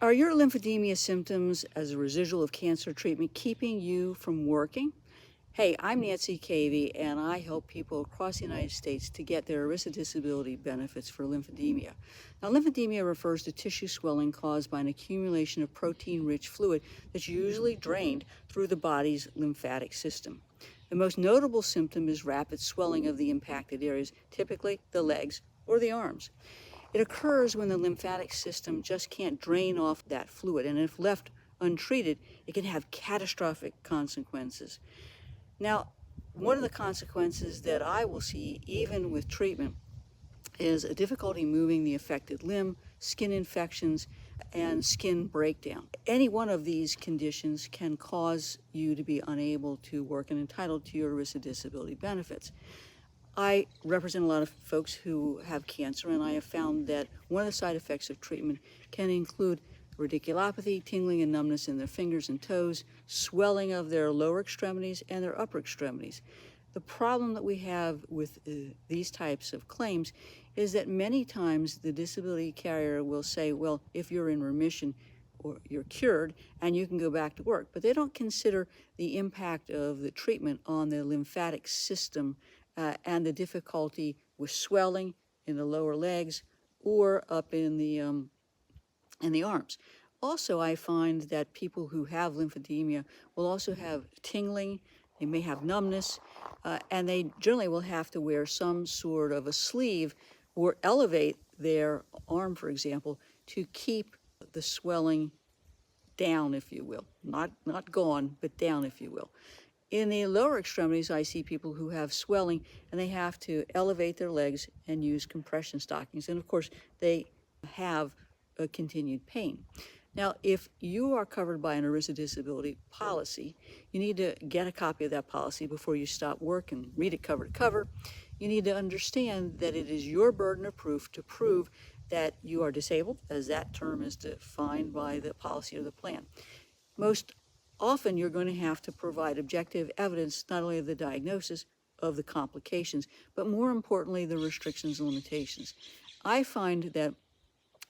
Are your lymphedema symptoms as a residual of cancer treatment keeping you from working? Hey, I'm Nancy Cavey, and I help people across the United States to get their ERISA disability benefits for lymphedema. Now, lymphedema refers to tissue swelling caused by an accumulation of protein-rich fluid that's usually drained through the body's lymphatic system. The most notable symptom is rapid swelling of the impacted areas, typically the legs or the arms. It occurs when the lymphatic system just can't drain off that fluid, and if left untreated, it can have catastrophic consequences. Now, one of the consequences that I will see, even with treatment, is a difficulty moving the affected limb, skin infections, and skin breakdown. Any one of these conditions can cause you to be unable to work and entitled to your ERISA disability benefits. I represent a lot of folks who have cancer, and I have found that one of the side effects of treatment can include radiculopathy, tingling and numbness in their fingers and toes, swelling of their lower extremities and their upper extremities. The problem that we have with these types of claims is that many times the disability carrier will say, well, if you're in remission or you're cured and you can go back to work, but they don't consider the impact of the treatment on the lymphatic system and the difficulty with swelling in the lower legs or up in the arms. Also, I find that people who have lymphedema will also have tingling, they may have numbness, and they generally will have to wear some sort of a sleeve or elevate their arm, for example, to keep the swelling down, if you will. Not gone, but down, if you will. In the lower extremities, I see people who have swelling, and they have to elevate their legs and use compression stockings. And of course, they have a continued pain. Now, if you are covered by an ERISA disability policy, you need to get a copy of that policy before you stop work and read it cover to cover. You need to understand that it is your burden of proof to prove that you are disabled, as that term is defined by the policy or the plan. Most often, you're going to have to provide objective evidence, not only of the diagnosis, of the complications, but more importantly, the restrictions and limitations. I find that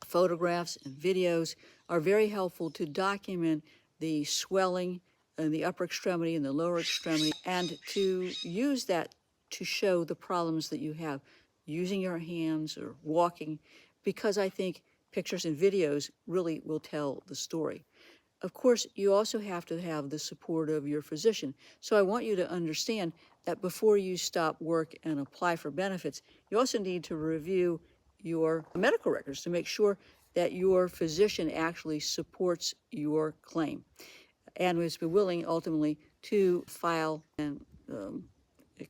photographs and videos are very helpful to document the swelling in the upper extremity and the lower extremity, and to use that to show the problems that you have using your hands or walking, because I think pictures and videos really will tell the story. Of course, you also have to have the support of your physician. So I want you to understand that before you stop work and apply for benefits, you also need to review your medical records to make sure that your physician actually supports your claim and is willing ultimately to file and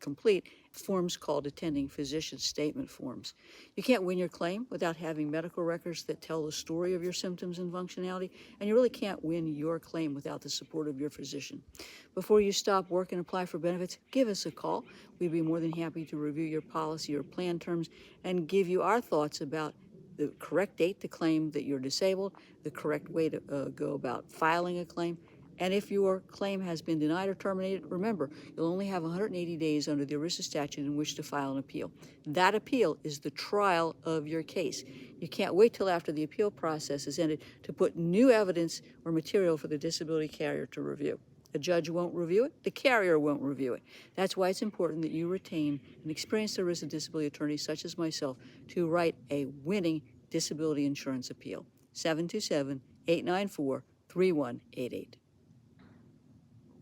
complete forms called attending physician statement forms. You can't win your claim without having medical records that tell the story of your symptoms and functionality, and you really can't win your claim without the support of your physician. Before you stop work and apply for benefits, give us a call. We'd be more than happy to review your policy or plan terms and give you our thoughts about the correct date to claim that you're disabled, the correct way to go about filing a claim. And if your claim has been denied or terminated, remember, you'll only have 180 days under the ERISA statute in which to file an appeal. That appeal is the trial of your case. You can't wait till after the appeal process is ended to put new evidence or material for the disability carrier to review. A judge won't review it, the carrier won't review it. That's why it's important that you retain an experienced ERISA disability attorney such as myself to write a winning disability insurance appeal. 727-894-3188.